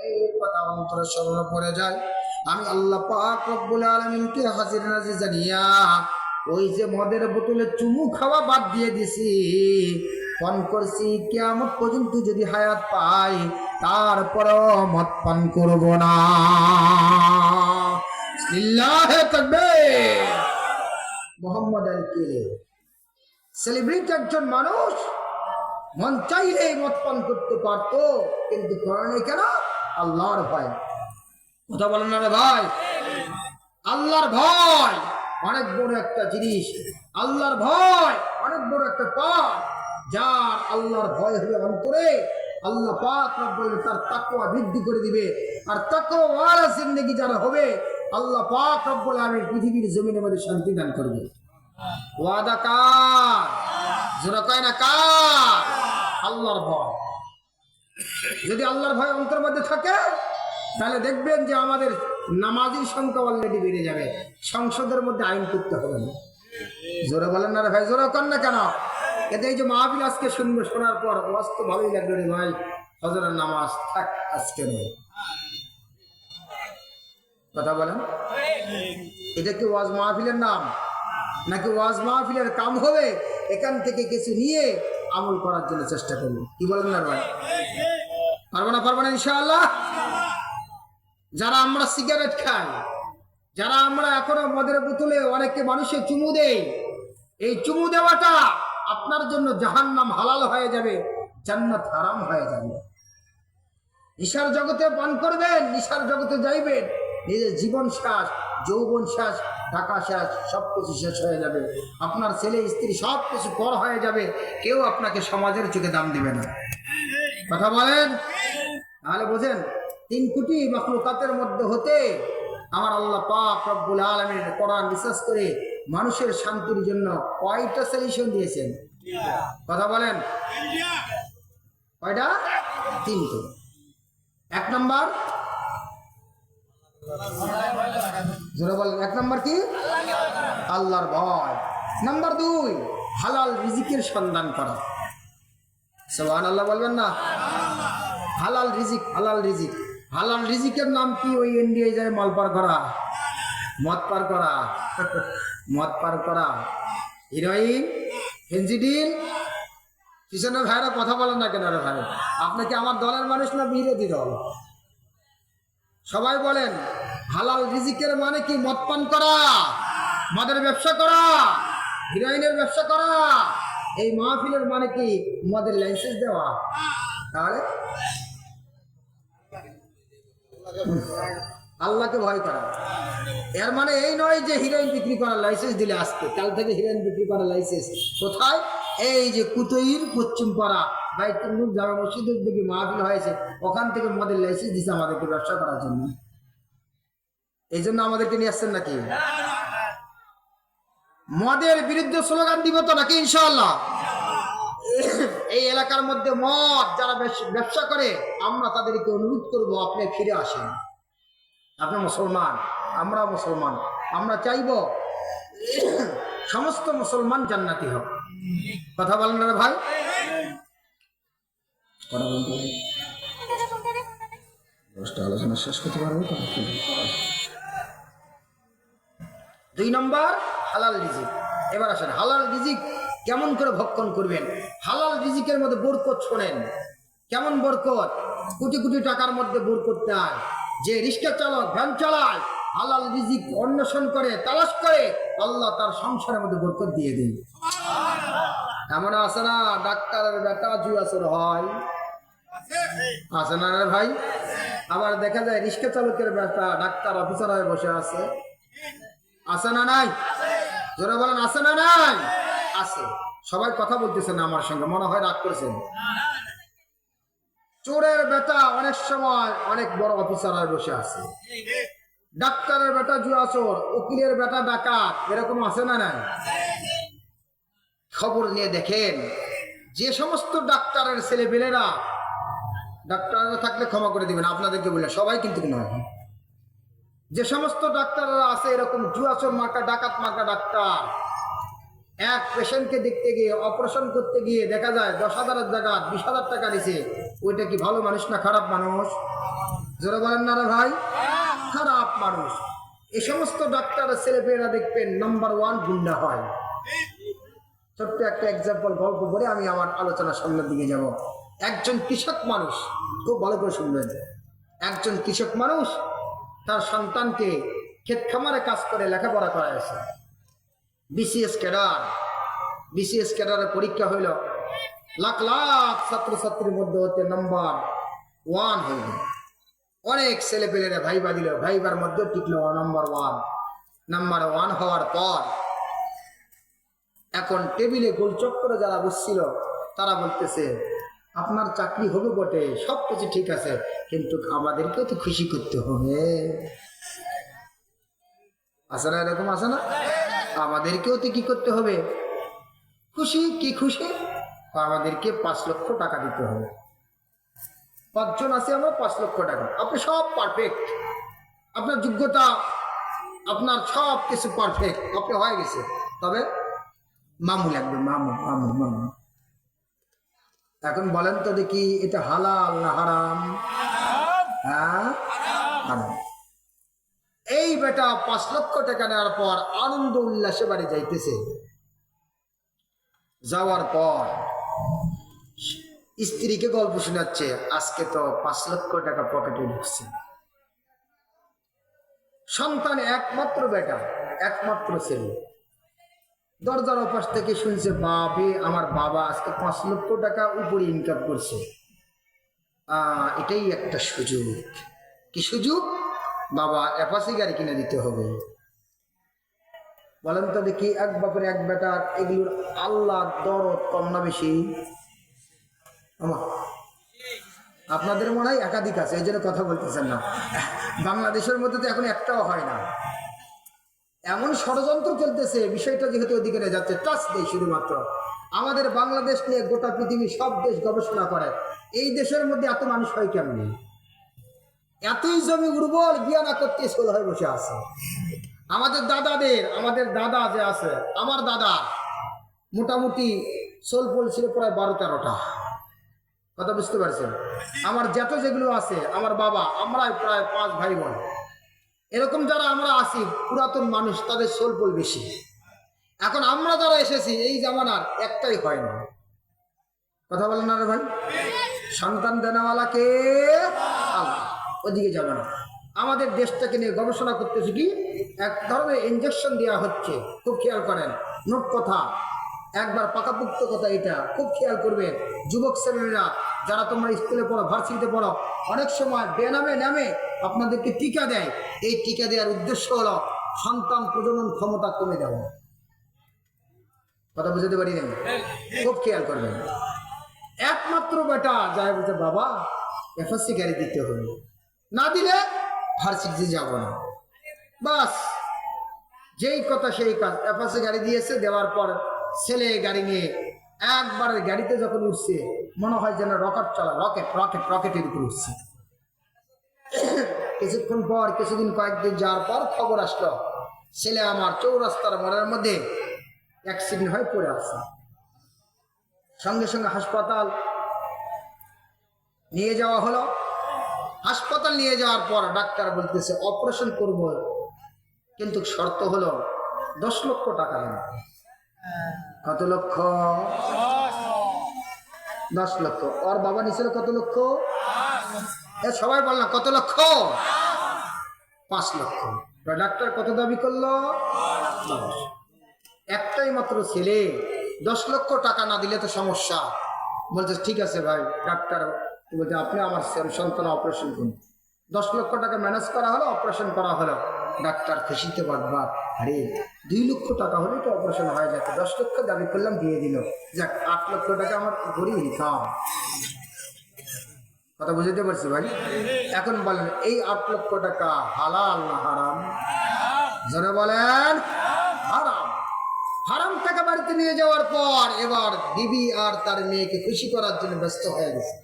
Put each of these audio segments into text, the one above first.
এই কথা অন্তরে স্মরণ পড়ে যায়। আমি আল্লাহ পাক রব্বুল আলামিনকে হাজির নাজির জানিয়া ওই যে মদের বোতলে চুমু খাওয়া বাদ দিয়ে দিছি, পান করছি, কিয়ামত পর্যন্ত যদি হায়াত পাই তারপরও মদ পান করব না। বিসমিল্লাহে তাকবীর। মোহাম্মদ আলী সেলিব্রিটি একজন মানুষ, মন চাইলেই মদ পান করতে পারত, কিন্তু করে কেন? আল্লাহর ভয়। কথা বলেন না রে ভাই? আল্লাহর ভয় অনেক বড় একটা জিনিস। আল্লাহর ভয় অনেক বড় একটা পাপ। যার আল্লাহর ভয় হবে অন্তরে, আল্লাহ পাক রব্বুল তার তাকওয়া বৃদ্ধি করে দিবে। আর তাকওয়াওয়ালা জিন্দেগি যারা হবে, আল্লাহ পাক রব্বুল আলামিন পৃথিবীর জমিনের মধ্যে শান্তি দান করবে। ওয়াদা কার? যারা কয় না কার? আল্লাহর ভয়। যদি আল্লাহর ভয় অন্তরের মধ্যে থাকে তাহলে দেখবেন যে আমাদের নামাজির সংখ্যা অলরেডি বেড়ে যাবে। সংসদের মধ্যে আইন করতে হবে না। জোরে বলেন না রে ভাই? জোরে কর না কেন? এতে এই যে মাহফিল আজকে শুনবো, শোনার পর ওয়াজ তো ভালোই লাগবে রে ভাই, ফজরের নামাজ থাক আজকে নয়। কথা বলেন, এটা কি ওয়াজ মাহফিলের নাম নাকি ওয়াজ মাহফিলের কাম হবে? এখান থেকে কিছু নিয়ে আমল করার জন্য চেষ্টা করব। কি বলেন না ভাই? পারবো না? পারবো না ইনশাআল্লাহ। যারা আমরা সিগারেট খাই, যারা আমরা এখনো মদের বোতলে অনেকে মানুষের চুমু দেই, এই চুমু দেওয়াটা আপনার জন্য জাহান্নাম হালাল হয়ে যাবে, জান্নাত হারাম হয়ে যাবে। নিশার জগতে পান করবেন, নিশার জগতে যাইবেন, নিজের জীবন শেষ, যৌবন শেষ, টাকা শেষ, সবকিছু শেষ হয়ে যাবে। আপনার ছেলে স্ত্রী সবকিছু পর হয়ে যাবে, কেউ আপনাকে সমাজের চোখে দাম দিবে না। কথা বলেন? তাহলে বোঝেন, 3 কোটি মাখলুকাতের মধ্যে হতে আমার আল্লাহ পাক রব্বুল আলামিন কোরআন রিসার্চ করে মানুষের শান্তির জন্য কয়টা সলিউশন দিয়েছেন? কথা বলেন, কয়টা? 3টে। 1 নম্বর, জোরে বলেন, 1 নম্বর কি? আল্লাহর ভয়। নাম্বার 2, হালাল রিজিকের সন্ধান করা। সুবহানাল্লাহ বলবেন না? হালাল রিজিক, হালাল রিজিক। হালাল রিজিকের নাম কি? ওই ইন্ডিয়ায় যায় মাল পার করা, মদ পার করা, মদ পার করা, হিরোইন, ফেন্সিডিল। কিষণের ভাইরা কথা বলেন না কেন রে ভাই? আপনি কি আমার দলের মানুষ না বিরোধী দল? সবাই বলেন, হালাল রিজিকের মানে কি? মদ পান করা, মদের ব্যবসা করা, হিরোইনের ব্যবসা করা। এই মাহফিলের মানে কি? মদের লাইসেন্স দেওয়া। তাহলে আল্লাহকে ভয় করা। এর মানে এই নয় যে হিরোইন বিক্রি করার লাইসেন্স দিলে আসতে, কাল থেকে হিরোইন বিক্রি করার লাইসেন্স কোথায়? এই যে কুতইর পশ্চিম পাড়া বাইতুল নূর জামে মসজিদের দিকে মাহফিল হয়েছে, ওখান থেকে মদের লাইসেন্স দিচ্ছে আমাদেরকে ব্যবসা করার জন্য। এই জন্য আমাদেরকে নিয়ে আসছেন নাকি? মদের বিরুদ্ধে স্লোগান দিব তো নাকি ইনশাআল্লাহ? এই এলাকার মধ্যে মদ যারা ব্যবসা করে, আমরা তাদেরকে অনুরোধ করবো, আপনি ফিরে আসেন। আপনি মুসলমান, আমরা মুসলমান, আমরা চাইব সমস্ত মুসলমান জান্নাতি হোক। কথা বলেন না ভাই? আলোচনা শেষ করতে পারবো? 2 নম্বর, হালাল রিজিক। এবার আসেন, হালাল রিজিক কেমন করে ভক্ষণ করবেন? হালাল রিজিকের মধ্যে বরকত শোনেন। কেমন বরকত? কোটি কোটি টাকার মধ্যে বরকত দেয়। যে রিক্সা চালক, ভ্যান চালায়, হালাল রিজিক অন্বেষণ করে, তালাশ করে, আল্লাহ তার সংসারের মধ্যে বরকত দিয়ে দেন। এমন আছে না ডাক্তারের বেটা জুয়াচোর হয়? আছে না রে ভাই? আবার দেখা যায় রিক্সা চালকের বেটা ডাক্তার অফিসার হয়ে বসে আছে। আছে না নাই? জোরে বলেন, আছে না নাই? আছে। সবাই কথা বলতেছেন না আমার সঙ্গে, মনে হয় রাগ করেছেন। চোরের বেটা অনেক সময় অনেক বড় অফিসার হয়ে বসে আছে। ডাক্তারের বেটা জুয়াচোর, উকিলের বেটা ডাকাত, এরকম আছে না নাই? খবর নিয়ে দেখেন, যে সমস্ত ডাক্তারের ছেলেপেলেরা, ডাক্তাররা থাকলে ক্ষমা করে দিবেন আপনাদেরকে বলে, সবাই কিন্তু নয়, যে সমস্ত ডাক্তাররা আছে এরকম জুয়াচোর মার্কা, ডাকাত মার্কা ডাক্তার, এক পেশেন্টকে দেখতে গিয়ে, অপারেশন করতে গিয়ে দেখা যায় 10,000 জায়গা 20,000 টাকা নিছে। ওইটা কি ভালো মানুষ না খারাপ মানুষ? জোরে বলেন না রে ভাই, খারাপ মানুষ। এই সমস্ত ডাক্তার ছেলেপেয়েরা দেখবেন নাম্বার 1 গুন্ডা হয়। ছোট্ট একটা এক্সাম্পল গল্প বলে আমি আমার আলোচনা সামনের দিকে যাব। একজন কৃষক মানুষ, খুব ভালো করে শুনবেন, একজন কৃষক মানুষ তার সন্তানকে ক্ষেত খামারে কাজ করে লেখাপড়া করাইছে। বিসিএস ক্যাডারের পরীক্ষা হইল, লাখ লাখ ছাত্রছাত্রীর মধ্যে হতে নাম্বার 1 হইল। অনেক ছেলেপেলেরা ভাইবা দিল, ভাইবার মধ্যে টিকলো নাম্বার 1 হওয়ার পর এখন টেবিলে গোলচক্করে যারা বসছিল তারা বলতেছে, আপনার চাকরি হবে বটে, সব কিছু ঠিক আছে, কিন্তু আমাদেরকেও তো খুশি করতে হবে। আছে না, এরকম আছে না? আমাদেরকেও তো কি করতে হবে, খুশি। কি খুশি? আমাদেরকে 5 লক্ষ টাকা দিতে হবে। 5 জন আছে আমরা, 5 লক্ষ টাকা। আপনি সব পারফেক্ট, আপনার যোগ্যতা, আপনার সব কিছু পারফেক্ট, আপনি হয়ে গেছে, তবে মামু লাগবে, মামু। এখন বলেন তো দেখি, এটা হালাল না হারাম? হ্যাঁ, হারাম। এই বেটা 5 লক্ষ টাকা নেওয়ার পর আনন্দ উল্লাসে বাড়ি যাইতেছে। যাওয়ার পর স্ত্রীকে গল্প শোনাচ্ছে, আজকে তো 5 লক্ষ টাকা পকেটে ঢুকছে। সন্তান একমাত্র বেটা, একমাত্র ছেলে, দরজার ওপাশ থেকে শুনছে, বাবা আমার বাবা আজকে 5 লক্ষ টাকা উপরে ইনকাম করছে। এটাই একটা সুযোগ। কি সুযোগ? বাবা অ্যাপাচি গাড়ি কিনে দিতে হবে। বলেন তো দেখি, এক বাপের এক বেটার এগুলোর আল্লাহ দরদ কম না বেশি? আপনাদের মনে হয় একাধিক আছে, এই জন্য কথা বলতেছেন না। বাংলাদেশের মধ্যে তো এখন একটাও হয় না। এমন ষড়যন্ত্র চলতেছে, বিষয়টা যেহেতু ওদিকে যাচ্ছে, টাচ দেয় শুধুমাত্র। আমাদের বাংলাদেশ নিয়ে গোটা পৃথিবী সব দেশ গবেষণা করে, এই দেশের মধ্যে এত মানুষ হয় কেমনি? এতই জমি উর্বর, বিয়া না করতে স্কুল হয়ে বসে আছে। আমাদের দাদা যে আছে, আমার দাদা মোটামুটি সোলফল ছিল প্রায় 12-13টা। কথা বুঝতে পারছেন? আমার যত যেগুলো আছে, আমার বাবা, আমরা প্রায় 5 ভাই বোন। এরকম যারা আমরা আছি পুরাতন মানুষ, তাদের সোলফল বেশি। এখন আমরা যারা এসেছি এই জামানার, একটাই হয় না। কথা বলেন না রে ভাই? সন্তান দেনাওয়ালাকে আল্লাহ, ওদিকে যাবে না। আমাদের দেশটাকে নিয়ে গবেষণা করতেছে কি, এক ধরনের ইনজেকশন দেওয়া হচ্ছে। খুব খেয়াল করেন, নোট কথা, একবার পাকাপুক্ত কথা, এটা খুব খেয়াল করবেন। যুবক ছেলেরা যারা তোমরা স্কুলে পড়ো, ভার্সিটিতে পড়ো, অনেক সময় বেনামে নামে আপনাদেরকে টিকা দেয়। এই টিকা দেওয়ার উদ্দেশ্য হলো সন্তান প্রজনন ক্ষমতা কমে দেওয়া। কথা বুঝতে পারি না? খুব খেয়াল করবেন। একমাত্র বেটা যায় বলছে, বাবা এফএসসি গাড়ি দিতে হবে, না দিলে ভার্সিটিতে যাব না। বাস, যেই কথা সেই কাজ। এফএসসি গাড়ি দিয়েছে, দেওয়ার পর ছেলে গাড়ি নিয়ে একবারে গাড়িতে যখন উঠছে, মনে হয় যেন রকেট চলা, রকেটের উপর উঠছে। কিছুক্ষণ পর, কয়েকদিন যাওয়ার পর খবর আসলো, ছেলে আমার চৌরাস্তার মোড়ের মধ্যে অ্যাক্সিডেন্ট হয়ে পড়ে আছে। সঙ্গে সঙ্গে হাসপাতাল নিয়ে যাওয়া হলো। হাসপাতাল নিয়ে যাওয়ার পর ডাক্তার বলতেছে অপারেশন করব, কিন্তু শর্ত হলো 10 লক্ষ টাকা লাগবে। কত লক্ষ? 10 লক্ষ। ওর বাবা নিছিল কত লক্ষ? সবাই বল না, কত লক্ষ? 5 লক্ষ। ডাক্তার কত দাবি করলো? 10। একটাই মাত্র ছেলে, 10 লক্ষ টাকা না দিলে তো সমস্যা। বলছে ঠিক আছে ভাই। ডাক্তার বলতে, আপনি আমার সন্তান অপারেশন করুন। 10 লক্ষ টাকা ম্যানেজ করা হলো, অপারেশন করা হলো। ডাক্তার খুশিতে বাঁধবা, আরে 2 লক্ষ টাকা হলে তো অপারেশন হয়ে যেত, 10 লক্ষ দাবি করলাম, দিয়ে দিল। যাক, 8 লক্ষ টাকা আমার ঘুরিয়ে নিতাম। কথা বুঝতে পারছি ভাই? এখন বলেন, এই 8 লক্ষ টাকা হালাল না হারাম? যারা বলেন হারাম। হারাম টাকা বাড়িতে নিয়ে যাওয়ার পর এবার বিবি আর তার মেয়েকে খুশি করার জন্য ব্যস্ত হয়ে গেছে।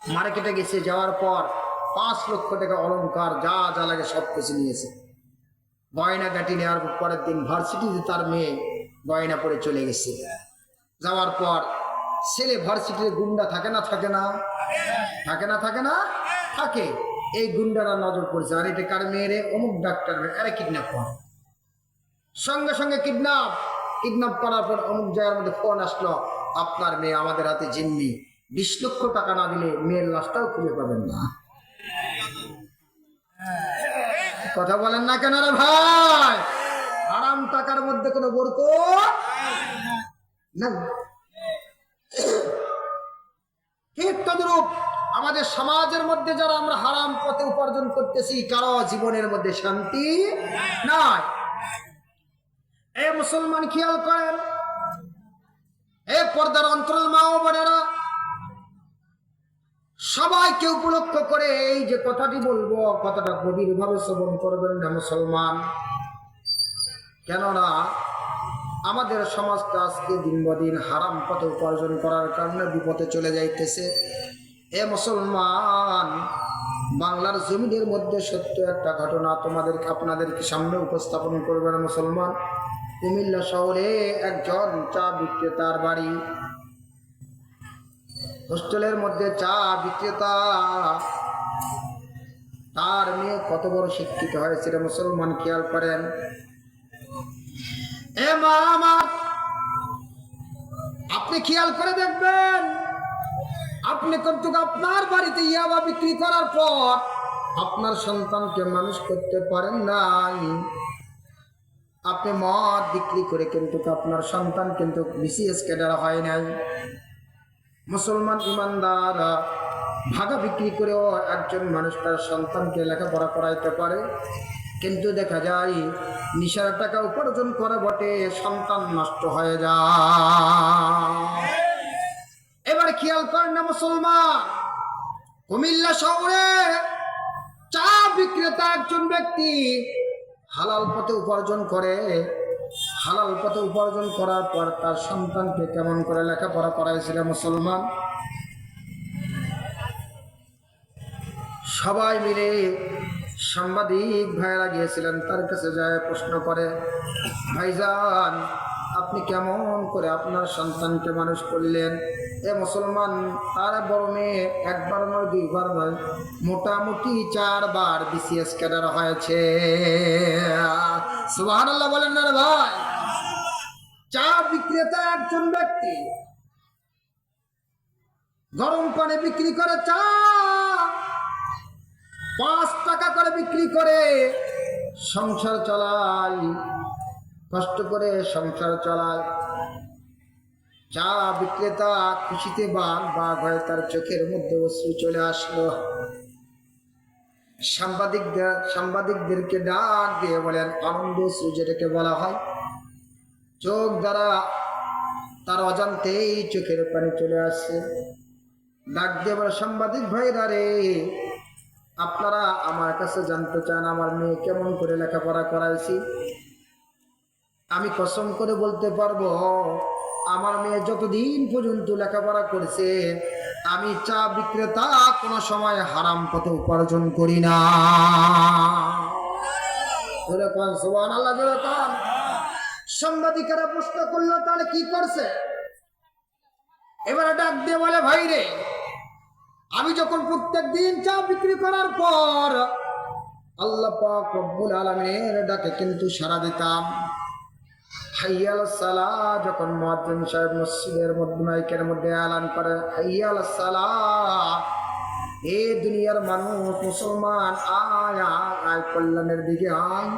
মার্কেটে গেছে, যাওয়ার পর 5 লক্ষ টাকা অলংকার যা যা লাগে সব কিছু নিয়েছে। গয়না গাটি নেওয়ার পরের দিন ভার্সিটিতে তার মেয়ে গয়না পরে চলে গেছে। যাওয়ার পর ছেলে ভার্সিটিতে গুন্ডা থাকে না থাকে না? থাকে না থাকে না? থাকে। এই গুন্ডারা নজর পড়ছে, আর এটা কার মেয়েরে, অমুক ডাক্তার আরে কিডন্যাপ কর। সঙ্গে সঙ্গে কিডন্যাপ করার পর অমুক জায়গার মধ্যে ফোন আসলো, আপনার মেয়ে আমাদের হাতে জিম্মি, 20 লক্ষ টাকা না দিলে মেয়ের লাশটাও খুঁজে পাবেন না। কথা বলেন না কেন রে ভাই? হারাম টাকার মধ্যে কোনো বরকত নাই। ঠিক তদ্রূপ আমাদের সমাজের মধ্যে যারা আমরা হারাম পথে উপার্জন করতেছি, কারো জীবনের মধ্যে শান্তি নাই। এ মুসলমান খেয়াল করেন, এ পর্দার অন্তরাল মা ও বোনেরা, সবাইকে উপলক্ষ করে এই যে কথাটি বলবো, কথাটা গভীর ভাবে শ্রবণ করবেন না মুসলমান। কেননা আমাদের সমাজটা আজকে দিন দিন হারাম পথে উপার্জন করার কারণে বিপদে চলে যাইতেছে। এ মুসলমান, বাংলার জমিনের মধ্যে সত্য একটা ঘটনা আপনাদেরকে সামনে উপস্থাপন করবেন মুসলমান। কুমিল্লা শহরে একজন চা বিক্রেতার বাড়ি, হোস্টেলের মধ্যে চা বিক্রেতা, তার মেয়ে কত বড় শিক্ষিত হয়েছিল মুসলমান, খেয়াল করেন। এ মা আমার, আপনি খেয়াল করে দেখবেন, আপনি কিন্তু আপনার বাড়িতে ইয়াবা বিক্রি করার পর আপনার সন্তানকে মানুষ করতে পারেন নাই। আপনি মদ বিক্রি করে কিন্তু আপনার সন্তান কিন্তু বিসিএস ক্যাডার হয় নাই। মুসলমান ইমানদার, ভাগা বিক্রি করেও একজন মানুষ তার সন্তানকে লেখাপড়া করাইতে পারে, কিন্তু দেখা যায় নিশার টাকা উপার্জন করে বটে সন্তান নষ্ট হয়ে যায়। এবার খেয়াল করেন না মুসলমান, কুমিল্লা শহরে চা বিক্রেতা একজন ব্যক্তি হালাল পথে উপার্জন করে, হালাল পথে উপার্জন করার পর তার সন্তানকে কেমন করে লেখাপড়া করাইছিল মুসলমান। সবাই মিলে সাংবাদিক ভাইরা গিয়েছিলেন তার কাছে, যায় প্রশ্ন করে, ভাইজান আপনি কেমন করে আপনার সন্তানকে মানুষ করলেন? এ মুসলমান, তার বড় মেয়ে একবার নয় দুইবার নয়, মোটামুটি 4 বার বিসিএস ক্যাডার হয়েছে। সুবহানাল্লাহ বলেন না রে ভাই? চা বিক্রেতা একজন ব্যক্তি গরম পানি বিক্রি করে, চা 5 টাকা করে বিক্রি করে সংসার চালায়, কষ্ট করে সংসার চালায়। চা বিক্রেতা খুশিতে বাঘ হয়ে তার চোখের মধ্যে অশ্রু চলে আসলো। সাংবাদিকদেরকে ডাক দিয়ে বলেন, আনন্দ অশ্রু যেটাকে বলা হয়, চোখ দ্বারা তার অজান্তেই চোখের পানি চলে আসছে। ডাক দিয়ে বলে, সাংবাদিক ভাইরা রে, আপনারা আমার কাছে জানতে চান আমার মেয়ে কেমন করে লেখাপড়া করাইছি। আমি কসম করে বলতে পারবো, আমার মেয়ে যতদিন পর্যন্ত লেখাপড়া করেছে, আমি চা বিক্রেতা কোনো সময় হারাম পথে উপার্জন করি না। সুবহানাল্লাহ। সাংবাদিকেরা প্রশ্ন করলো, তাহলে কি করছে? এবারে ডাক দিয়ে বলে, ভাই রে, আমি যখন প্রত্যেক দিন চা বিক্রি করার পর আল্লাহ পাক রব্বুল আলামিনের ডাকে কিন্তু সাড়া দিতাম। হাইয়া আলাস সালাহ, যখন মুয়াজ্জিন সাহেব মসজিদের মধ্যে মাইকের মধ্যে এলান করে, হাইয়া আলাস সালাহ, এ দুনিয়ার মানুষ মুসলমান, আয় আয় কল্যাণের দিকে আয়।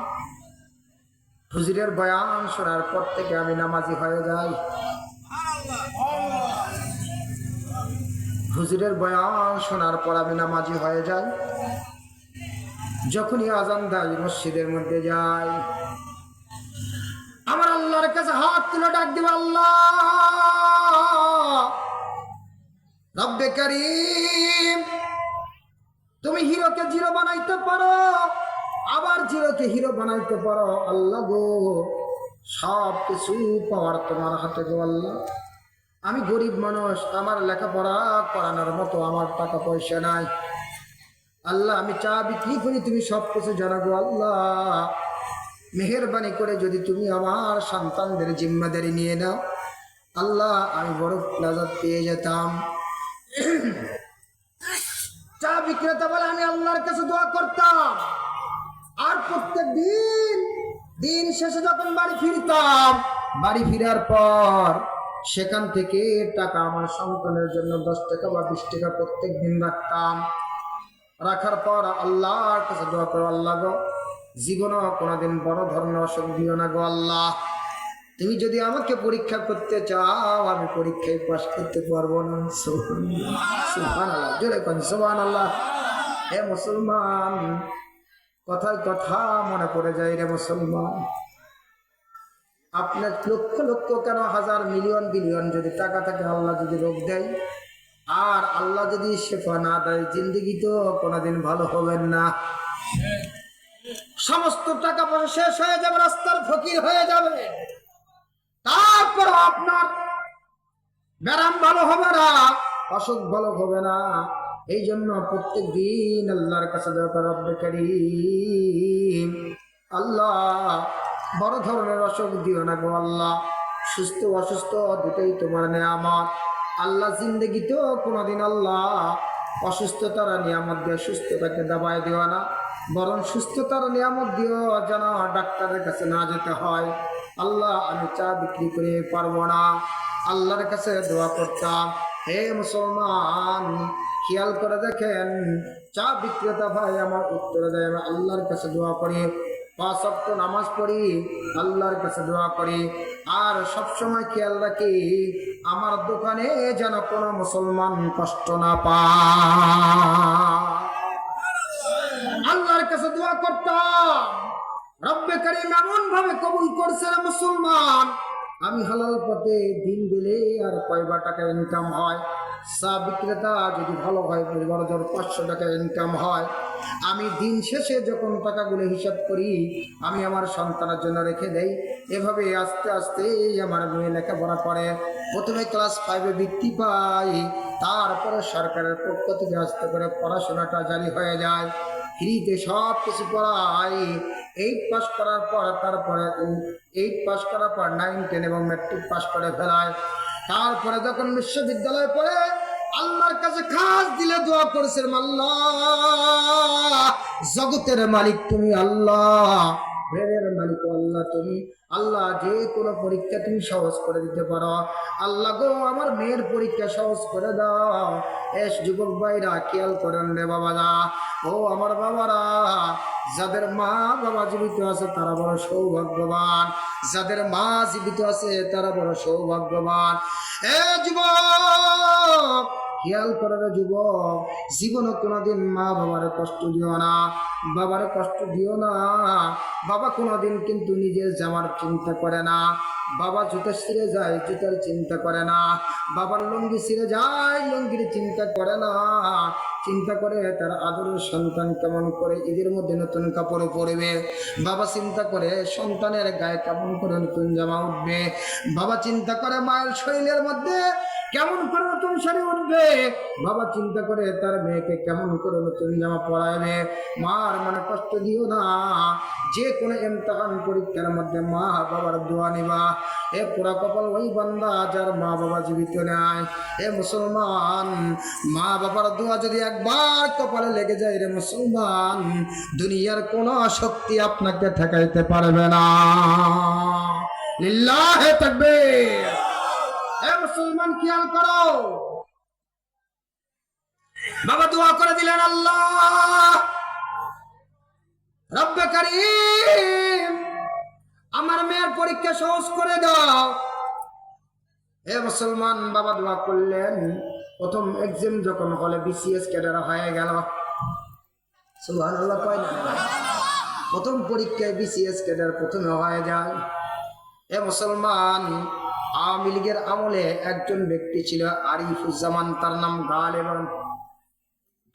হুজুরের বয়ান শোনার পর থেকে আমি নামাজি হয়ে যাই। হুজুরের বয়ান শোনার পর আমি নামাজি হয়ে যাই। যখনই আজান দেয় মসজিদের মধ্যে যাই, আমার আল্লাহর কাছে হাত তুলে ডাক দিব, আল্লাহ রব্বে কারীম, তুমি হিরোকে জিরো বানাইতে পারো, আবার জিরোকে হিরো বানাইতে পারো। আল্লাহ গো, সব কিছু পাওয়ার তোমার হাতে গো আল্লাহ। আমি গরিব মানুষ, আমার লেখাপড়া করানোর মতো আমার টাকা পয়সা নাই। আল্লাহ আমি চা বিক্রি করি, তুমি সব কিছু জানো গো আল্লাহ। মেহেরবানি করে যদি তুমি আমার সন্তানদের জিম্মাদারি নিয়ে নাও আল্লাহ, আমি বড় নাজাত পেয়ে যেতাম। চা বিক্রেতা বলে, আমি আল্লাহর কাছে করতাম। আর প্রত্যেক দিন শেষে যখন বাড়ি ফিরতাম, বাড়ি ফিরার পর সেখান থেকে টাকা আমার সন্তানের জন্য 10 টাকা বা 20 টাকা প্রত্যেক দিন রাখতাম। রাখার পর আল্লাহর কাছে দোয়া করো, আল্লাহ গো, জীবনে কোনোদিন বড় ধরনের অসুখ দিও না গো আল্লাহ। তুমি যদি আমাকে পরীক্ষা করতে চাও, আমি পরীক্ষায় পাশ করতে পারবো না। সুবহানাল্লাহ, জোরে কোন সুবহানাল্লাহ। হে মুসলমান, কথায় কথা মনে পড়ে যায় রে মুসলমান। আপনার লক্ষ লক্ষ কেন হাজার মিলিয়ন বিলিয়ন যদি টাকা থাকে, আল্লাহ যদি রোগ দেয় আর আল্লাহ যদি শেফা না দেয়, জিন্দগি তো কোনোদিন ভালো হবেন না। সমস্ত টাকা পয়সা শেষ হয়ে যাবে, রাস্তার ফকির হয়ে যাবে, তারপর আপনার ব্যারাম ভালো হবে না, অসুখ ভালো হবে না। এই জন্য প্রত্যেক দিন আল্লাহর কাছে দরকার, রব্বে কারীম, আল্লাহ বড় ধরনের অসুখ দিও না গো আল্লাহ। সুস্থ অসুস্থ দুটোই তোমার নেয়ামত আল্লাহ। জিন্দগিতেও কোনোদিন আল্লাহ অসুস্থতার নিয়ামত দিয়ে সুস্থতাকে দাবায় দিও না, বরং সুস্থতার নিয়ামত দিও যেন ডাক্তারের কাছে না যেতে হয়। আল্লাহ, আমি চা বিক্রি করে পারবো না, আল্লাহর কাছে দোয়া করতাম। হে মুসলমান, খেয়াল করে দেখেন, চা বিক্রেতা ভাই আমার উত্তরে দেয়, আমি আল্লাহর কাছে দোয়া করি, 5 ওয়াক্ত নামাজ পড়ি, আল্লাহর কাছে দোয়া করি, আর সবসময় খেয়াল রাখি আমার দোকানে যেন কোনো মুসলমান কষ্ট না পায়। আল্লাহর কাছে দোয়া করতাম, রব্বে কারীম এমন ভাবে কবুল করছে রে মুসলমান, আমি হালাল পথে দিন দিলে আর কয়বা টাকা ইনকাম হয়। চা বিক্রেতা যদি ভালো হয়, পরিবার 500 টাকা ইনকাম হয়। আমি দিন শেষে যখন টাকাগুলো হিসাব করি, আমি আমার সন্তানের জন্য রেখে দেই। এভাবে আস্তে আস্তে আমার মেয়ে লেখাপড়া করে, প্রথমে ক্লাস 5-এ বৃত্তি পাই, তারপরে সরকারের পক্ষ থেকে আস্তে করে পড়াশোনাটা জারি হয়ে যায়, ফ্রিতে সব কিছু পড়াই। 8 পাস করার পর, তারপরে 8 পাস করার পর 9, 10 এবং ম্যাট্রিক পাস করে ফেলায়। তারপরে যখন বিশ্ববিদ্যালয়ে পড়ে, আল্লাহর কাছে খাস দিলে দোয়া করেছিলাম, আল্লাহ জগতের মালিক তুমি, আল্লাহ মেয়ের মালিক আল্লাহ তুমি, আল্লাহ যে কোনো পরীক্ষা তুমি সহজ করে দিতে পারো। আল্লাহ গো, আমার মেয়ের পরীক্ষা সহজ করে দাও। এস যুবক ভাইরা খেয়াল করেন রে বাবারা, ও আমার বাবারা, যাদের মা বাবা জীবিত আছে তারা বড় সৌভাগ্যবান, যাদের মা জীবিত আছে তারা বড় সৌভাগ্যবান। এ যুবক খেয়াল করে রে যুবক, জীবনে কোনোদিন মা বাবার কষ্ট দিও না, বাবার কষ্ট দিও না। বাবা কোনোদিন কিন্তু নিজের জামার চিন্তা করে না, বাবা জুতো ছিঁড়ে যায় জুতার চিন্তা করে না, বাবার লুঙ্গি ছিঁড়ে যায় লুঙ্গির চিন্তা করে না, চিন্তা করে তার আদরের সন্তান কেমন করে ঈদের মধ্যে নতুন কাপড় পরবে, বাবা চিন্তা করে সন্তানের গায়ে কেমন করে নতুন জামা উঠবে, বাবা চিন্তা করে মায়ের শরীরের মধ্যে কেমন করে নতুন শাড়ি উঠবে, বাবা চিন্তা করে তার মেয়েকে কেমন করে নতুন জামা পরাবে। মার মনে কষ্ট দিও না, যে কোনো ইমতিহান পরীক্ষার মধ্যে মা বাবার দোয়া নিবা। এ পুরা কপাল ওই বান্দা যার মা বাবা জীবিত নাই। এ মুসলমান, মা বাবার দোয়া যদি একবার কপালে লেগে যায় রে মুসলমান, দুনিয়ার কোনো শক্তি আপনাকে ঠেকাইতে পারবে না। লিল্লাহে তাকবীর। এ মুসলমান খেয়াল করো, বাবা দোয়া করে দিলেন, আল্লাহ রব্বে কারীম আমার মেয়ের পরীক্ষা সহজ করে দাও। এ মুসলমান, বাবা দোয়া করলেন। প্রথম এক্সাম যখন হলে BCS ক্যাডার হয়ে গেল, সুবহানাল্লাহ কয় না, প্রথম পরীক্ষায় BCS ক্যাডার প্রথমে হয়ে যায়। এ মুসলমান, আওয়ামী লীগের আমলে একজন ব্যক্তি ছিল আরিফুজ্জামান, তার নাম গালেব,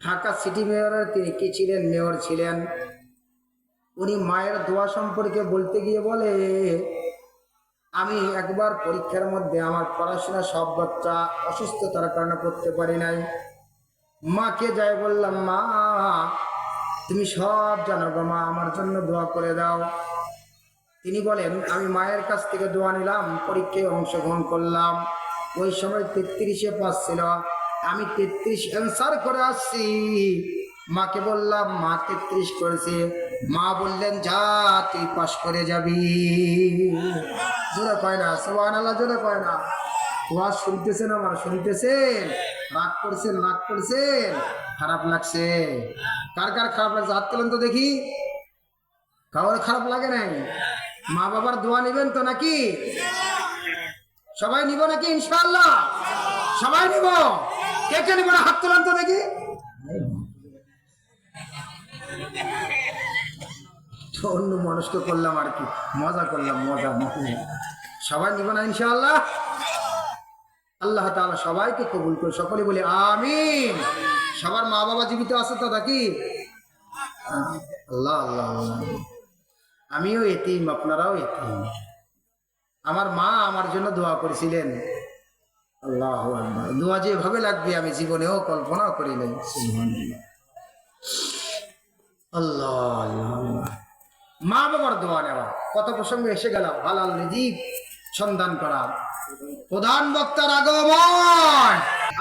ঢাকা সিটি মেয়রের তিনি কি ছিলেন, মেয়র ছিলেন। উনি মায়ের দোয়া সম্পর্কে বলতে গিয়ে বলে, আমি একবার পরীক্ষার মধ্যে আমার পড়াশোনা সব বাচ্চা অসুস্থতার কারণে করতে পারি নাই। মাকে যাই বললাম, মা তুমি সব জানো গো মা, আমার জন্য দোয়া করে দাও। তিনি বলেন, আমি মায়ের কাছ থেকে দোয়া নিলাম, পরীক্ষায় অংশগ্রহণ করলাম। ওই সময় 33-এ পাস ছিল, আমি 33 অ্যান্সার করে আসছি। মাকে বললাম মা 33 করেছে। মা বললেন যা তুই পাস করে যাবি। জোরে কয় না সুবহানাল্লাহ, জোরে কয় না। ওয়াজ শুনতেছেন, আমার শুনতেছেন, রাগ করছেন, খারাপ লাগছে? কার কার খারাপ লাগছে হাত তোলেন তো দেখি। কারোর খারাপ লাগে নাই? মা বাবার দোয়া নেবেন তো নাকি? সবাই নিব নাকি? ইনশাআল্লাহ সবাই নিব। কে কে নিব না হাত তোলেন তো দেখি। অন্য মানুষকে করলাম আর কি, মজা করলাম, মজা। সবাই নিব না ইনশাআল্লাহ? আল্লাহ তাআলা সবাইকে কবুল করে। সকলে বলে আমিন। সবার মা বাবা জীবিত আছে তো নাকি? আল্লাহ আল্লাহ আল্লাহ। আমিও এতিম, আপনারাও এতিম। আমার মা আমার জন্য দোয়া করেছিলেন। আল্লাহু আকবার। দোয়া যেভাবে লাগবে আমি জীবনেও কল্পনা করি নাই। আল্লাহ আল্লাহ। মা বাবার দোয়া নেওয়া, কত প্রসঙ্গে এসে গেল। হালাল রিজিক সন্ধান করা, প্রধান বক্তার আগমন।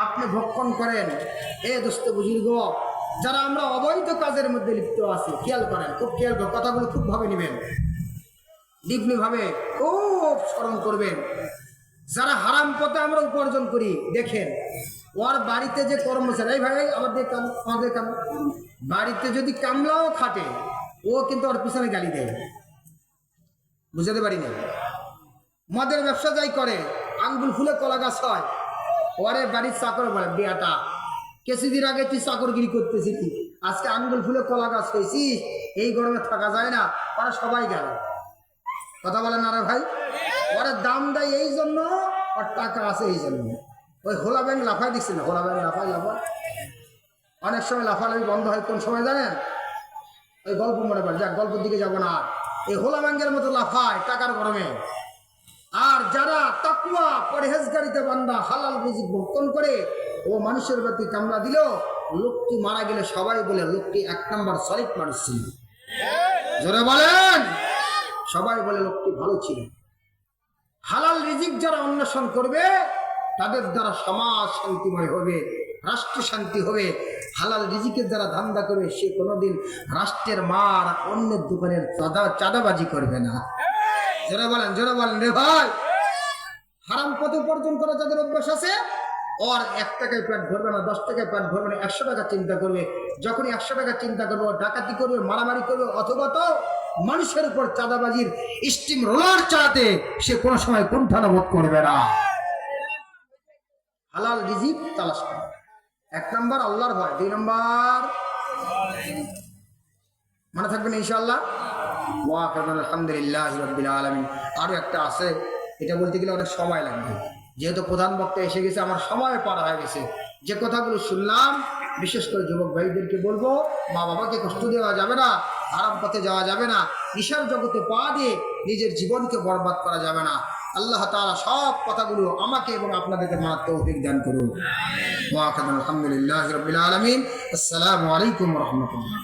আপনি ভক্ষণ করেন। এ দোস্ত বুজুর্গ, যারা আমরা অবৈধ কাজের মধ্যে লিপ্ত আছি, খেয়াল করেন, খুব খেয়াল করেন, কথাগুলো খুব ভাবে নেবেন, দিগ্নি ভাবে খুব স্মরণ করবেন। যারা হারাম পথে আমরা উপার্জন করি, দেখেন ওর বাড়িতে যে কর্মচারী, এই ভাই আমাদের কাম, বাড়িতে যদি কামলাও খাটে, ও কিন্তু ওর পিছনে গালি দেয়। বুঝাতে পারি না? মদের ব্যবসা যাই করে, আঙ্গুল ফুলে কলা গাছ হয়, ওরে বাড়ির চাকর বলে বেয়াটা, কিছুদিন আগে তুই চাকরগিরি করতেছিলি, আজকে আঙ্গুল ফুলে কলা গাছ হয়েছিস, এই গরমে থাকা যায় না। ওরা সবাই গেল, কথা বলেন না রে ভাই? ওরা দাম দেয় এই জন্য, আর টাকা আছে এই জন্য। ওই হোলা ব্যাংক লাফাই দিচ্ছে না, হোলা ব্যাংক লাফাই অনেক সময় লাফালাফি বন্ধ হয় কোন সময় জানেন? ওই গল্প মনে পড়ে, যাক গল্পের দিকে যাবো না। এই হোলা ব্যাংকের মতো লাফায় টাকার গরমে। আর যারা তাকওয়া পরহেজগারিতে বান্দা, হালাল রিজিক ভক্ষণ করে, ও মানুষের প্রতি কামলা দিল, লোকটি মারা গেলে সবাই বলে লোকটি 1 নম্বর শরীফ মানুষ ছিল। জোরে বলেন। সবাই বলে লোকটি ভালো ছিল। হালাল রিজিক যারা অন্বেষণ করবে, তাদের দ্বারা সমাজ শান্তিময় হবে, রাষ্ট্র শান্তি হবে। হালাল রিজিকের যারা ধান্দা করবে, সে কোনোদিন রাষ্ট্রের মার অন্যের দোকানের চাঁদাবাজি করবে না। জোরে বলেন রে ভাই। হারাম পথে উপার্জন করা যাদের অভ্যাস আছে, ওর 1 টাকায় পেট ভরবে না, 10 টাকায় পেট ভরবে না, 100 টাকা চিন্তা করবে। যখনই 100 টাকা চিন্তা করবে, ডাকাতি করবে, মারামারি করবে, অথবা তো মানুষের উপর চাঁদাবাজির স্টিম রোলার চালাতে সে কোনো সময় কুণ্ঠানো বোধ করবে না। হালাল রিজিক তালাশ করা, 1 নম্বর আল্লাহর ভয়, 2 নম্বর মনে থাকবেন ইনশাআল্লাহ। আলহামদুলিল্লাহ রাব্বিল আলামিন। আরো একটা আছে, এটা বলতে গেলে অনেক সময় লাগবে, যেহেতু প্রধান বক্তা এসে গেছে, আমার সময় পার হয়ে গেছে। যে কথাগুলো শুনলাম, বিশেষ করে যুবক ভাইদেরকে বলবো, মা বাবাকে কষ্ট দেওয়া যাবে না, হারাম পথে যাওয়া যাবে না, নিশার জগতে পা দিয়ে নিজের জীবনকে বরবাদ করা যাবে না। আল্লাহ তাআলা সব কথাগুলো আমাকে এবং আপনাদেরকে মানার তৌফিক দান করুন। আলহামদুলিল্লাহ রাব্বিল আলামিন। আসসালামু আলাইকুম ওয়া রাহমাতুল্লাহ।